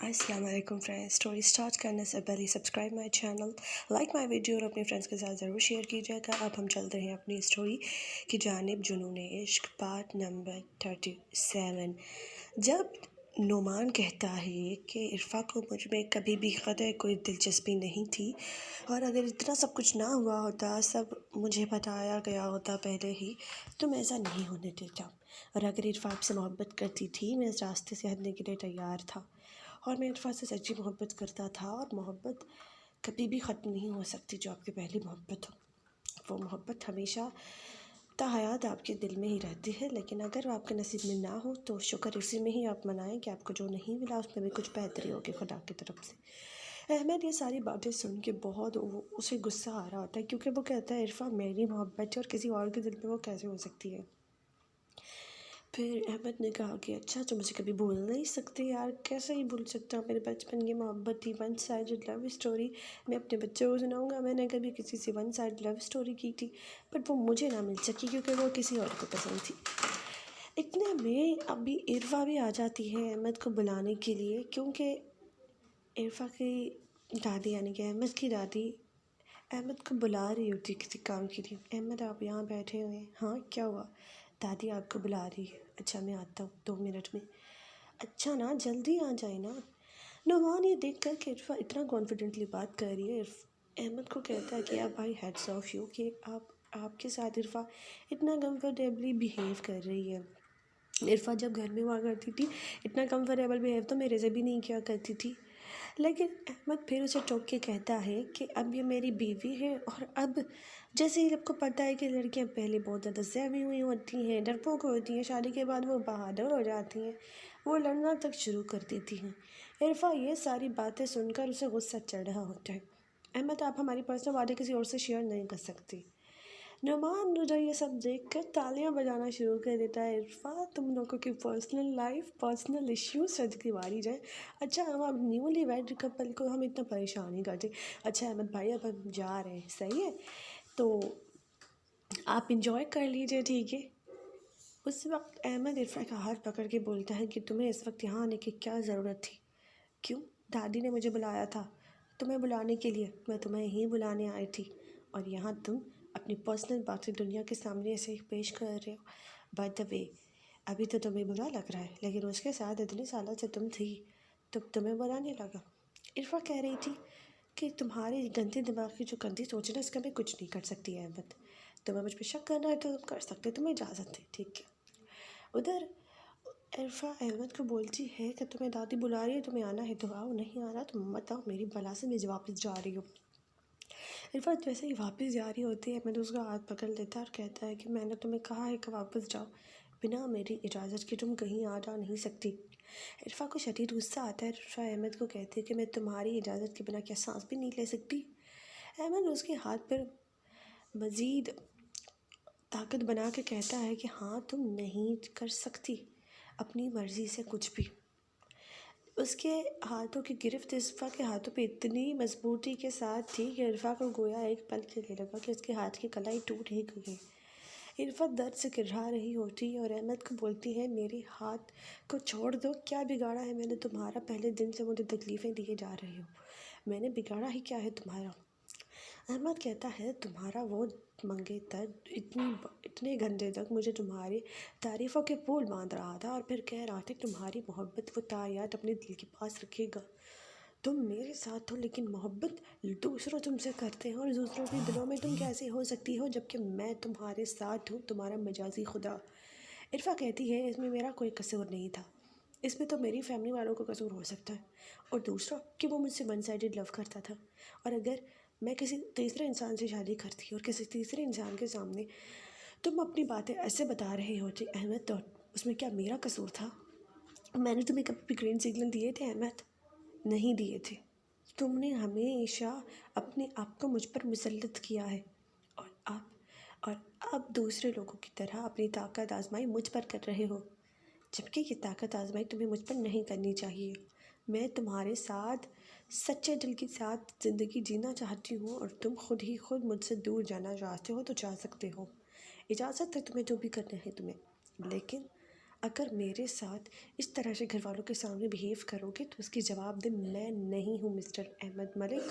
अस्सलाम वालेकुम friends. Story start करने से पहले subscribe my channel, like my video और अपने फ्रेंड्स के साथ ज़रूर शेयर कीजिएगा। अब हम चलते हैं अपनी स्टोरी की जानिब। जुनून इश्क पार्ट नंबर 37। जब नुमान कहता है कि इरफा को मुझ में कभी भी कतई कोई दिलचस्पी नहीं थी और अगर इतना सब कुछ ना हुआ होता, सब मुझे बताया गया होता पहले ही, तो मैं ऐसा नहीं होने देता। और अगर इरफा आपसे मोहब्बत करती थी, मैं इस रास्ते से हटने के लिए तैयार था और मैं इरफा से सच्ची मोहब्बत करता था। और मोहब्बत कभी भी ख़त्म नहीं हो सकती जो आपकी पहली मोहब्बत हो। वो मोहब्बत हमेशा ताहयात आपके दिल में ही रहती है। लेकिन अगर आपके नसीब में ना हो तो शुक्र इसी में ही आप मनाएं कि आपको जो नहीं मिला उसमें भी कुछ बेहतरी होगी खुदा की तरफ से। अहमद ये सारी बातें सुन के बहुत उसे गुस्सा आ रहा होता है, क्योंकि वो कहता है इरफा मेरी मोहब्बत है और किसी और के दिल में वो कैसे हो सकती है। फिर अहमद ने कहा कि अच्छा, तो मुझे कभी भूल नहीं सकते यार, कैसे ही भूल सकता हूँ, मेरे बचपन की मोहब्बत थी, वन साइडेड लव स्टोरी। मैं अपने बच्चों को सुनाऊंगा मैंने कभी किसी से वन साइड लव स्टोरी की थी, बट वो मुझे ना मिल सकी क्योंकि वो किसी और को पसंद थी। इतने में अभी इरफा भी आ जाती है अहमद को बुलाने के लिए, क्योंकि इरफा की दादी यानी कि अहमद की दादी अहमद को बुला रही होती किसी काम के लिए। अहमद आप यहाँ बैठे हुए हैं? हाँ, क्या हुआ? दादी आपको बुला रही है। अच्छा, मैं आता हूँ 2 मिनट में। अच्छा ना, जल्दी आ जाए ना। नुमान ये देख कर कि इरफा इतना कॉन्फिडेंटली बात कर रही है, अहमद को कहता है कि आप भाई हैट्स ऑफ यू कि आपके साथ इरफा इतना कंफर्टेबली बिहेव कर रही है। इरफा जब घर में हुआ करती थी इतना कंफर्टेबल बिहेव तो मेरे से भी नहीं किया करती थी। लेकिन अहमद फिर उसे टोक के कहता है कि अब ये मेरी बीवी है और अब जैसे ही आपको पता है कि लड़कियां पहले बहुत ज़्यादा सहमी हुई होती हैं, डरपोक होती हैं, शादी के बाद वो बहादुर हो जाती हैं, वो लड़ना तक शुरू कर देती हैं। इरफा ये सारी बातें सुनकर उसे गुस्सा चढ़ रहा होता है। अहमद आप हमारी पर्सनल बातें किसी और से शेयर नहीं कर सकती। नुमान उधर ये सब देख कर तालियां बजाना शुरू कर देता है। इरफा तुम लोगों की पर्सनल लाइफ, पर्सनल इश्यूज सज की बारी जाए। अच्छा, हम अब न्यूली वेड कपल को हम इतना परेशान ही करते। अच्छा अहमद भाई, अब हम जा रहे हैं, सही है, तो आप इंजॉय कर लीजिए, ठीक है। उस वक्त अहमद इरफा का हाथ पकड़ के बोलता है कि तुम्हें इस वक्त यहाँ आने की क्या ज़रूरत थी? क्यों? दादी ने मुझे बुलाया था तुम्हें बुलाने के लिए, मैं तुम्हें ही बुलाने आई थी और यहाँ तुम अपनी पर्सनल बातें दुनिया के सामने ऐसे पेश कर रहे हो। बाय द वे, अभी तो तुम्हें बुरा लग रहा है, लेकिन उसके साथ इतने सालों से तुम थी तो तुम्हें बुरा नहीं लगा। इरफा कह रही थी कि तुम्हारे गंदे दिमाग की जो गंदी सोच है ना, इसका मैं कुछ नहीं कर सकती है अहमद। तुम्हें मुझ पर शक करना है तो तुम कर सकते, तुम्हें इजाज़त है, ठीक है। उधर इरफा अहमद को बोलती है कि तुम्हें दादी बुला रही है, तुम्हें आना है तो आओ, नहीं आना तो मत आओ, मेरी बला से मैं वापस जा रही हूँ। इरफा जैसे ही वापस जा रही होती है, अहमद उसका हाथ पकड़ लेता है और कहता है कि मैंने तुम्हें कहा है कि वापस जाओ, बिना मेरी इजाज़त के तुम कहीं आ जा नहीं सकती। इरफा को शदीद गुस्सा आता है। इरफा अहमद को कहती है कि मैं तुम्हारी इजाज़त के बिना क्या सांस भी नहीं ले सकती। अहमद उसके हाथ पर मज़ीद ताकत बना के कहता है कि हाँ, तुम नहीं कर सकती अपनी मर्ज़ी से कुछ भी। उसके हाथों की गिरफ्त इरफा के हाथों पे इतनी मजबूती के साथ थी कि इरफा को गोया एक पल के लिए लगा कि उसके हाथ की कलाई टूट ही गई। इरफा दर्द से किर्रा रही होती है और अहमद को बोलती है मेरे हाथ को छोड़ दो, क्या बिगाड़ा है मैंने तुम्हारा? पहले दिन से मुझे तकलीफ़ें दिए जा रही हो, मैंने बिगाड़ा ही क्या है तुम्हारा? अहमद कहता है तुम्हारा वो मंगेतर इतने घंटे तक मुझे तुम्हारी तारीफ़ों के पुल बांध रहा था और फिर कह रहा था कि तुम्हारी मोहब्बत वो तायात अपने दिल के पास रखेगा। तुम मेरे साथ हो लेकिन मोहब्बत दूसरों तुमसे करते हैं और दूसरों के दिलों में तुम कैसे हो सकती हो जबकि मैं तुम्हारे साथ हूँ, तुम्हारा मजाजी खुदा। इरफा कहती है इसमें मेरा कोई कसूर नहीं था, इसमें तो मेरी फैमिली वालों का कसूर हो सकता है, और दूसरा कि वो मुझसे वन साइडेड लव करता था, और अगर मैं किसी तीसरे इंसान से शादी करती और किसी तीसरे इंसान के सामने तुम अपनी बातें ऐसे बता रहे होते अहमद, तो उसमें क्या मेरा कसूर था? मैंने तुम्हें कभी भी ग्रीन सिग्नल दिए थे अहमद? नहीं दिए थे। तुमने हमेशा अपने आप को मुझ पर मुसल्लत किया है और अब दूसरे लोगों की तरह अपनी ताकत आजमाई मुझ पर कर रहे हो, जबकि ये ताकत आजमाई तुम्हें मुझ पर नहीं करनी चाहिए। मैं तुम्हारे साथ सच्चे दिल के साथ ज़िंदगी जीना चाहती हूँ और तुम खुद मुझसे दूर जाना चाहते हो तो जा सकते हो, इजाज़त है तुम्हें जो भी करना है तुम्हें, लेकिन अगर मेरे साथ इस तरह से घर वालों के सामने बिहेव करोगे तो उसकी जवाब दे मैं नहीं हूँ मिस्टर अहमद मलिक,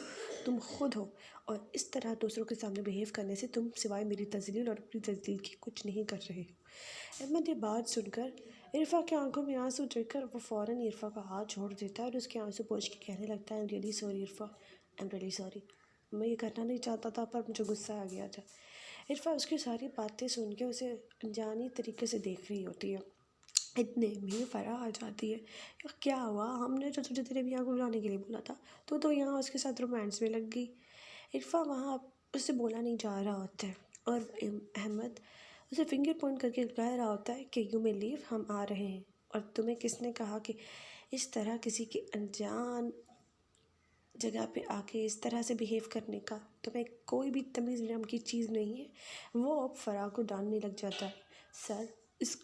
तुम खुद हो। और इस तरह दूसरों के सामने बिहेव करने से तुम सिवाय मेरी तजलील और अपनी तजलील की कुछ नहीं कर रहे हो। अहमद ये बात सुनकर इरफा की आंखों में आंसू देखकर वो फ़ौरन इरफा का हाथ छोड़ देता है और उसके आंसू पोंछ के कहने लगता है, I am really sorry Irfa, I am really sorry, मैं ये करना नहीं चाहता था पर मुझे गुस्सा आ गया था। इरफा उसकी सारी बातें सुन के उसे अनजानी तरीके से देख रही होती है। इतने में फ़रा आ जाती है, यार क्या हुआ, हमने तो तुझे तेरे भैया को बुलाने के लिए बोला था, तो यहाँ उसके साथ रोमांस में लग गई। इरफा वहाँ उससे बोला नहीं जा रहा होता है और अहमद उसे फिंगर पॉइंट करके कह रहा होता है कि यू मे लीव, हम आ रहे हैं। और तुम्हें किसने कहा कि इस तरह किसी की अनजान जगह पे आके इस तरह से बिहेव करने का, तुम्हें कोई भी तमीज़ नाम की चीज़ नहीं है। वो अब फ़राह को डांटने लग जाता है, सर इस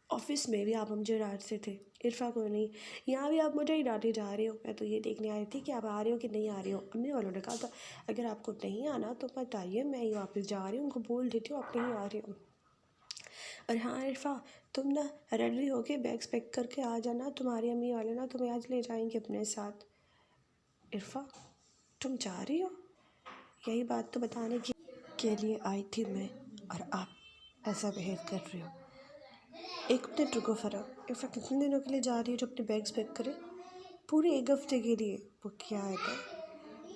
ऑफिस में भी आप मुझे डांटते थे, इरफा को नहीं, यहाँ भी आप मुझे ही डांटे जा रहे हो। मैं तो ये देखने आई थी कि आप आ रहे हो कि नहीं आ रहे हो। अम्मी वालों ने कहा था अगर आपको नहीं आना तो बताइए, मैं ही वापस जा रही हूँ, उनको बोल देती हूँ आप नहीं आ रहे हो। और हाँ इरफा, तुम ना रेडी होके बैग्स पैक करके आ जाना, तुम्हारी अम्मी वाले ना तुम्हें आज ले जाएंगे अपने साथ। इरफा तुम जा रही हो, यही बात तो बताने के लिए आई थी मैं, और आप ऐसा बिहेव कर रहे हो। एक मिनट रुको फ़रा, इरफा कितने दिनों के लिए जा रही है जो अपने बैग्स पैक करे? पूरे एक हफ्ते के लिए। वो क्या है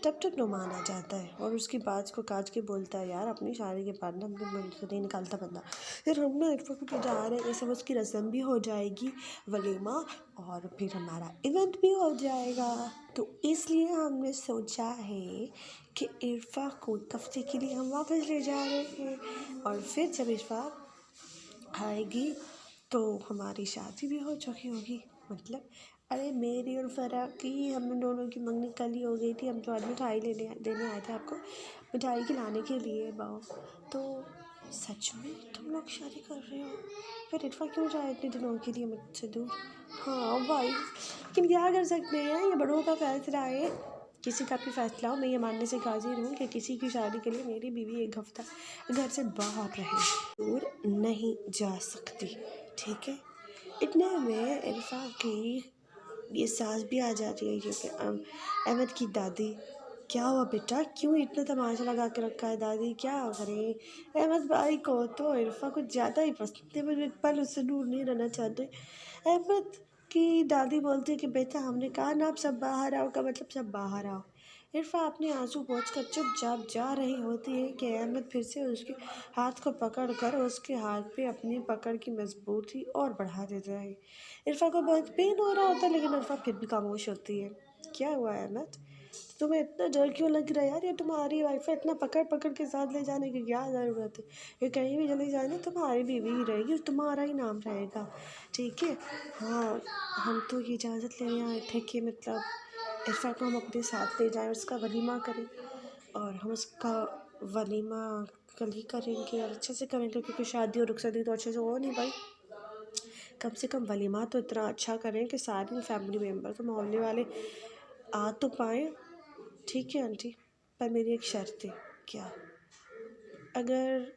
तब तक नुमान आ जाता है और उसकी बात को काट के बोलता है, यार अपनी शादी के बाद ना अपने मन से नहीं निकालता बंदा, फिर हम ना इरफा को जा रहे हैं, ऐसे उसकी रस्म भी हो जाएगी, वलीमा, और फिर हमारा इवेंट भी हो जाएगा। तो इसलिए हमने सोचा है कि इरफा को एक हफ्ते के लिए हम वापस ले जा रहे हैं, और फिर जब इरफा आएगी तो हमारी शादी भी हो चुकी होगी। मतलब अरे मेरी और फ़रा की, हम दोनों की मंगनी कल ही हो गई थी, हम तो आज मिठाई देने आए थे आपको, मिठाई खिलाने के लिए बाओ। तो सच में तुम लोग शादी कर रहे हो? फिर इरफा क्यों जाए इतने दिनों के लिए मुझसे दूर? हाँ भाई, लेकिन क्या कर सकते हैं, ये बड़ों का फैसला है, किसी का भी फैसला हो, मैं ये मानने से हाजिर हूँ कि किसी की शादी के लिए मेरी बीवी एक हफ्ता घर से बाहर रहे, दूर नहीं जा सकती, ठीक है। इतने में इरफा की ये सास भी आ जाती है, क्योंकि अहमद की दादी, क्या हुआ बेटा, क्यों इतना तमाशा लगा के रखा है दादी, क्या करें, अहमद भाई को तो इरफा कुछ ज़्यादा ही पसंद है, मुझे एक पल उससे दूर नहीं रहना चाहते। अहमद की दादी बोलती है कि बेटा हमने कहा ना आप सब बाहर आओ, का मतलब सब बाहर आओ। इरफा अपने आंसू पोंछकर चुपचाप जा रही होती है कि अहमद फिर से उसके हाथ को पकड़कर उसके हाथ पे अपनी पकड़ की मजबूती और बढ़ा देता है। इरफा को बहुत पेन हो रहा होता है, लेकिन इरफा फिर भी खामोश होती है। क्या हुआ अहमद, तुम्हें इतना डर क्यों लग रहा है यार, ये तुम्हारी वाइफ है, इतना पकड़ पकड़ के साथ ले जाने की क्या ज़रूरत है, ये कहीं भी चली जाए ना तुम्हारी बीवी ही रहेगी, तुम्हारा ही नाम रहेगा, ठीक है। हाँ हम तो ये इजाज़त लेने आए थे कि मतलब इरफा को हम अपने साथ ले जाएं, उसका वलीमा करें, और हम उसका वलीमा कल ही करेंगे और अच्छे से करेंगे, क्योंकि शादी और रुखसती तो अच्छे से हो नहीं भाई, कम से कम वलीमा तो इतना अच्छा करें कि सारे फैमिली मेम्बर तो मोहल्ले वाले आ तो पाएँ, ठीक है आंटी, पर मेरी एक शर्त है। क्या? अगर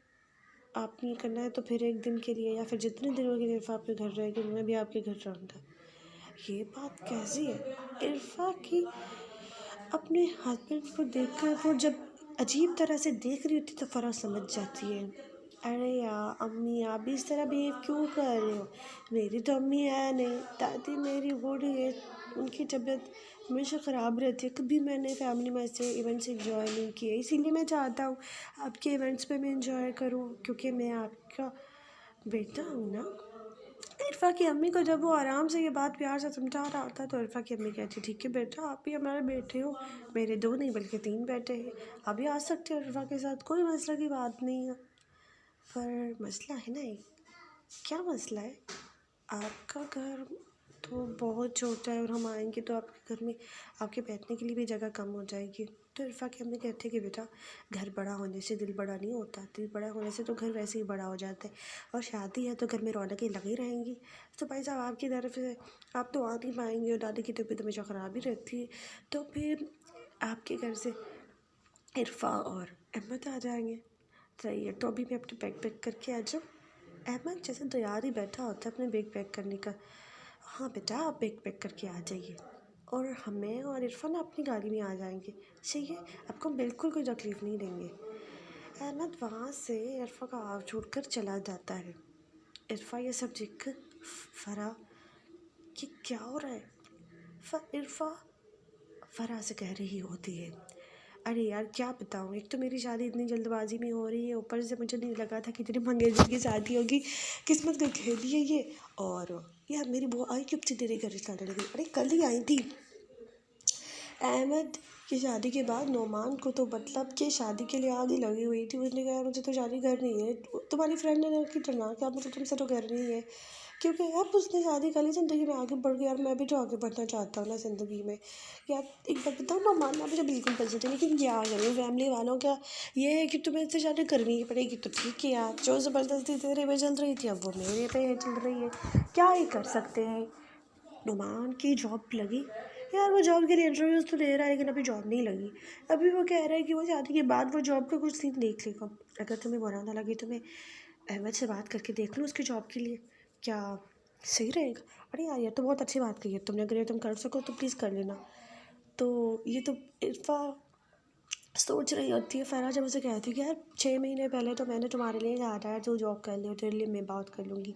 आपने ये करना है तो फिर एक दिन के लिए या फिर जितने दिनों के लिए इरफा आपके घर रहेगी, मैं भी आपके घर रहूँगा। ये बात कैसी है? इरफा की अपने हस्बैंड को देखकर वो जब अजीब तरह से देख रही होती तो फ़रा समझ जाती है, अरे यार अम्मी आप भी इस तरह बिहेव क्यों कर रहे हो, मेरी तो अम्मी है नहीं, दादी मेरी बूढ़ी है, उनकी तबीयत हमेशा ख़राब रहती है, कभी मैंने फैमिली में ऐसे इवेंट्स इंजॉय नहीं किए, इसीलिए मैं चाहता हूँ आपके इवेंट्स पे मैं इंजॉय करूँ, क्योंकि मैं आपका बेटा हूँ ना। इरफा की अम्मी को जब वो आराम से ये बात प्यार से समझा रहा होता तो इरफा की अम्मी कहती, ठीक है बेटा आप भी हमारे बेटे हो, मेरे 2 नहीं बल्कि 3 बेटे हैं, आप भी आ सकते हो इरफा के साथ, कोई मसला की बात नहीं है। पर मसला है ना एक, क्या मसला है? आपका घर तो बहुत छोटा है और हम आएंगे तो आपके घर में आपके बैठने के लिए भी जगह कम हो जाएगी। तो इरफा की अम्मी कहती है कि बेटा घर बड़ा होने से दिल बड़ा नहीं होता, दिल बड़ा होने से तो घर वैसे ही बड़ा हो जाता है, और शादी है तो घर में रौनकें लगी रहेंगी। तो भाई साहब आपकी तरफ से आप तो आ नहीं पाएंगे और दादी की तबीयत हमेशा ख़राब ही रहती है, तो फिर आपके घर से इरफा और अहमद आ जाएंगे। सही है, तो अभी मैं अपने बैग पैक करके आ जाऊँ? अहमद जैसे तैयार ही बैठा होता है अपने बैग पैक करने का। हाँ बेटा, आप बैग पैक करके आ जाइए और हमें और इरफान अपनी गाड़ी में आ जाएंगे, ठीक है? आपको बिल्कुल कोई तकलीफ़ नहीं देंगे। अहमद वहाँ से इरफा का हाथ छोड़कर चला जाता है। इरफा ये सब देख कर फरा कि क्या हो रहा है। इरफा फरा से कह रही होती है, अरे यार क्या बताऊँ, एक तो मेरी शादी इतनी जल्दबाजी में हो रही है, ऊपर से मुझे नहीं लगा था कि इतनी मंगेजी की शादी होगी, किस्मत का खेल ही है ये। और यार मेरी बुआ आई कब से तेरे घर स्टार्ट लगी, अरे कल ही आई थी। अहमद की शादी के बाद नोमान को तो मतलब कि शादी के लिए आग ही लगी हुई थी। उसने कहा मुझे तो शादी करनी है। तुम्हारी फ्रेंड ने की तरह क्या मतलब तुमसे तो करनी है, क्योंकि अब उसने शादी कर ली, ज़िंदगी में आगे बढ़ गई। यार मैं भी तो आगे बढ़ना चाहता हूँ ना ज़िंदगी में। यार एक बात बताओ, नोमान ना मुझे बिल्कुल पसंद है, लेकिन क्या करूँ, फैमिली वालों का ये है कि तुम्हें इससे शादी करनी ही पड़ेगी। तो ठीक है यार, जो ज़बरदस्ती तेरे पे चल रही थी अब वो मेरे पे चल रही है, क्या ही कर सकते हैं। नुमान की जॉब लगी। यार वो जॉब के लिए इंटरव्यूज़ तो दे रहा है, लेकिन अभी जॉब नहीं लगी। अभी वो कह रहा है कि वो शादी के बाद वो जॉब का कुछ सीन देख लेगा। अगर तुम्हें बुरा ना लगे तो मैं अहमद से बात करके देख लूँ उसकी जॉब के लिए, क्या सही रहेगा? अरे यार ये तो बहुत अच्छी बात कही है तुमने, अगर ये तुम कर सको तो प्लीज़ कर लेना। तो ये तो इरफा सोच रही होती है। फ़राह जब उसे कहती है कि यार 6 महीने पहले तो मैंने तुम्हारे लिए कहा था यार तू जॉब कर ले, तेरे लिए मैं बात कर लूँगी,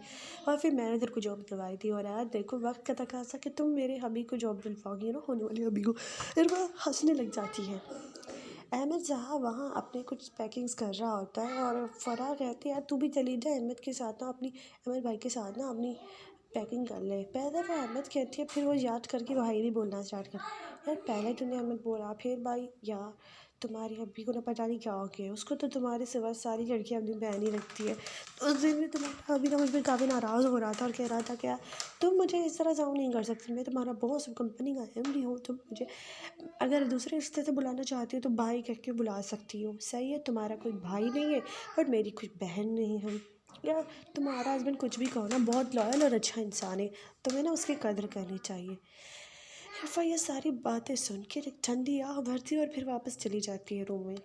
और फिर मैंने तेरे को जॉब दिलवाई थी, और यार देखो वक्त का तकाज़ा कि तुम मेरे हबी को जॉब दिलवाओगी ना, होने वाली हबी को। फिर वह हंसने लग जाती है। अहमद जहाँ वहाँ अपने कुछ पैकिंग्स कर रहा होता है और फ़राह कहती है यार तू भी चली जा अहमद के साथ ना, अपनी अहमद भाई के साथ ना अपनी पैकिंग कर ले। पहले वो अहमद कहती है, फिर वो याद करके भाई भी बोलना स्टार्ट कर, यार पहले तूने अहमद बोला, फिर भाई। यार तुम्हारी अभी को ना पता नहीं क्या हो गया, उसको तो तुम्हारे सिवा सारी लड़कियां अपनी बहन ही रखती है। तो उस दिन भी तुम्हारा अभी ना मुझ पर काफ़ी नाराज़ हो रहा था और कह रहा था क्या तुम मुझे इस तरह साउंड नहीं कर सकती, मैं तुम्हारा बॉस हूँ, कंपनी का एमडी हूँ, तुम मुझे अगर दूसरे रिश्ते से बुलाना चाहती हो तो भाई कह के बुला सकती हो। सही है, तुम्हारा कोई भाई नहीं है और मेरी कोई बहन नहीं है। यार तुम्हारा हस्बैंड कुछ भी कहो ना, बहुत लॉयल और अच्छा इंसान है, तुम्हें ना उसकी कदर करनी चाहिए। इरफा ये सारी बातें सुन के एक ठंडी आह भरती है और फिर वापस चली जाती है रूम में।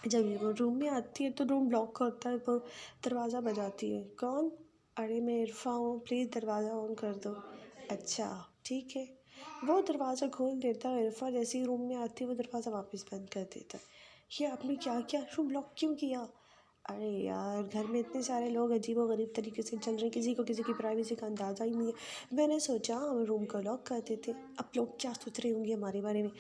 जब वो रूम में आती है तो रूम लॉक होता है, वो दरवाज़ा बजाती है। कौन? अरे मैं इरफा हूँ, प्लीज़ दरवाज़ा ऑन कर दो। अच्छा ठीक है। वो दरवाज़ा खोल देता है। इरफा जैसे ही रूम में आती है वो दरवाज़ा वापस बंद कर देता है। ये आपने क्या किया, रूम लॉक क्यों किया? अरे यार घर में इतने सारे लोग अजीबोगरीब तरीके से चल रहे हैं, किसी को किसी की प्राइवेसी का अंदाज़ा ही नहीं है। मैंने सोचा हम रूम को लॉक कर देते। अब लोग क्या सोच रहे होंगे हमारे बारे में।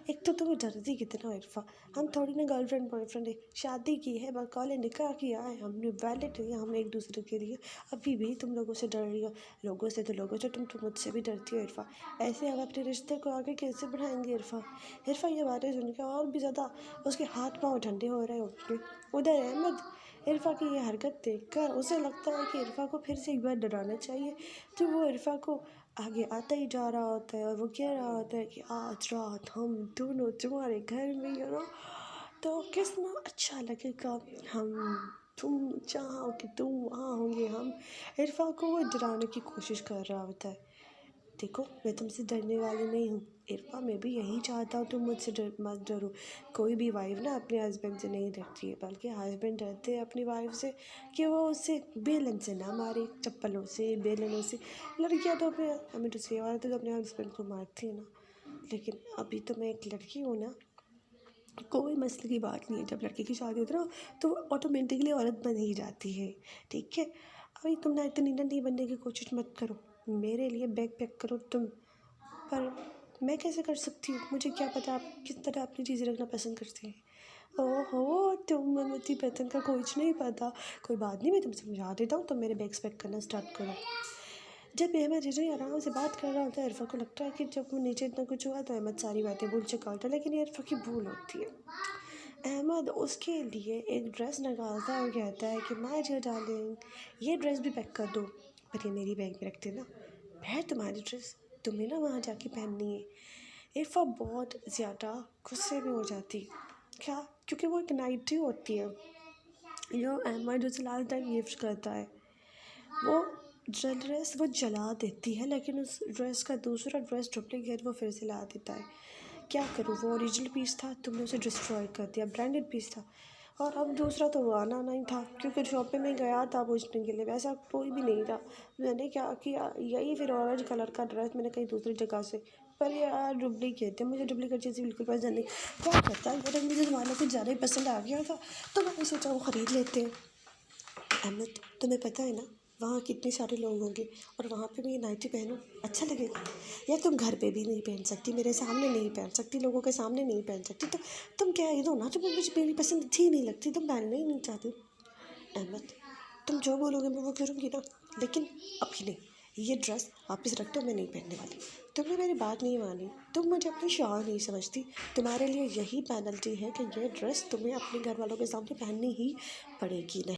एक तो तुम्हें डरती कितना हो इरफा, हम थोड़ी ना गर्लफ्रेंड बॉयफ्रेंड है, शादी की है, बकौले निकाह किया है हमने, वैलिड है हम एक दूसरे के लिए। अभी भी तुम लोगों से डर रही हो। लोगों से तो लोगों से, तुम मुझसे भी डरती हो इरफा। ऐसे हम अपने रिश्ते को आगे कैसे बढ़ाएंगे इरफा? इरफा ये बातें सुनकर और भी ज़्यादा उसके हाथ पाँव ठंडे हो रहे होते। उधर अहमद इरफा की ये हरकत देखकर उसे लगता है कि इरफा को फिर से एक बार डराना चाहिए, तो वो इरफा को आगे आता ही जा रहा होता है और वो कह रहा होता है कि आज रात हम दोनों तुम्हारे घर में ही ना, तो कितना अच्छा लगेगा, हम तुम चाहो कि तुम वहाँ होंगे हम। इरफा को वो डराने की कोशिश कर रहा होता है। देखो मैं तुमसे डरने वाली नहीं हूँ इरफा, मैं भी यही चाहता हूँ तुम मुझसे मत डरो। कोई भी वाइफ ना अपने हस्बैंड से नहीं डरती है, बल्कि हस्बैंड डरते हैं अपनी वाइफ से कि वो उसे बेलन से ना मारे, चप्पलों से, बेलनों से। लड़कियाँ तो अपने, हमें तो सेवा तो अपने हस्बैंड को मारती है ना, लेकिन अभी तो मैं एक लड़की हूँ ना, कोई मसले की बात नहीं है। जब लड़की की शादी होती है ना तो वो ऑटोमेटिकली औरत बन ही जाती है, ठीक है? अभी तुम ना इतनी नन्ही बनने की कोशिश मत करो, मेरे लिए बैग पैक करो तुम। पर मैं कैसे कर सकती हूँ, मुझे क्या पता आप किस तरह अपनी चीज़ें रखना पसंद करते हैं। ओहो तुम्हें मुझे पैटर्न का कुछ नहीं पता, कोई बात नहीं मैं तुम समझा देता हूँ, तुम मेरे बैग्स पैक करना स्टार्ट करो। जब अहमद हिजरी आराम से बात कर रहा होता है, इरफा को लगता है कि जब वो नीचे इतना कुछ हुआ तो अहमद सारी बातें भूल चुका होता है, लेकिन ये इरफा की भूल होती है। अहमद उसके लिए एक ड्रेस निकालता है और कहता है कि माय डियर डार्लिंग, ये ड्रेस भी पैक कर दो, पर ये मेरी बैग में रख देना, है तुम्हारी ड्रेस, तुम्हें ना वहाँ जाके पहननी है। इरफा बहुत ज़्यादा गुस्से में हो जाती है। क्या? क्योंकि वो एक नाइटी होती है जो अहमद उसे लास्ट टाइम गिफ्ट करता है। वो ड्रेस वो जला देती है, लेकिन उस ड्रेस का दूसरा ड्रेस डुप्लीकेट वो फिर से ला देता है। क्या करूँ, वो ओरिजिनल पीस था, तुमने उसे डिस्ट्रॉय कर दिया, ब्रांडेड पीस था। और अब दूसरा तो वो आना नहीं था, क्योंकि शॉप पे मैं गया था पूछने के लिए, वैसा कोई भी नहीं था। मैंने क्या किया, यही फिर ऑरेंज कलर का ड्रेस मैंने कहीं दूसरी जगह से, पर यार डुप्लीकेट है, मुझे डुप्लीकेट चीज़ें बिल्कुल पसंद नहीं। क्या करता है, ये मुझे ज़माना कुछ ज़्यादा ही पसंद आ गया था, तो मैंने सोचा वो ख़रीद लेते हैं। अहमद, तुम्हें पता है ना वहाँ कितने सारे लोग होंगे, और वहाँ पे मैं ये नाइटी पहनूँ अच्छा लगेगा? या तुम घर पे भी नहीं पहन सकती, मेरे सामने नहीं पहन सकती, लोगों के सामने नहीं पहन सकती, तो तुम कह ही दो ना, जो मुझे मेरी पसंद अच्छी नहीं लगती, तुम पहनना ही नहीं चाहती। अहमद, तुम जो बोलोगे मैं वो करूँगी ना, लेकिन अभी नहीं। ये ड्रेस वापस रख दो, मैं नहीं पहनने वाली। तुमने मेरी बात नहीं मानी, तुम मुझे अपनी शौहर नहीं समझती। तुम्हारे लिए यही पेनल्टी है कि ये ड्रेस तुम्हें अपने घर वालों के सामने पहननी ही पड़ेगी। नहीं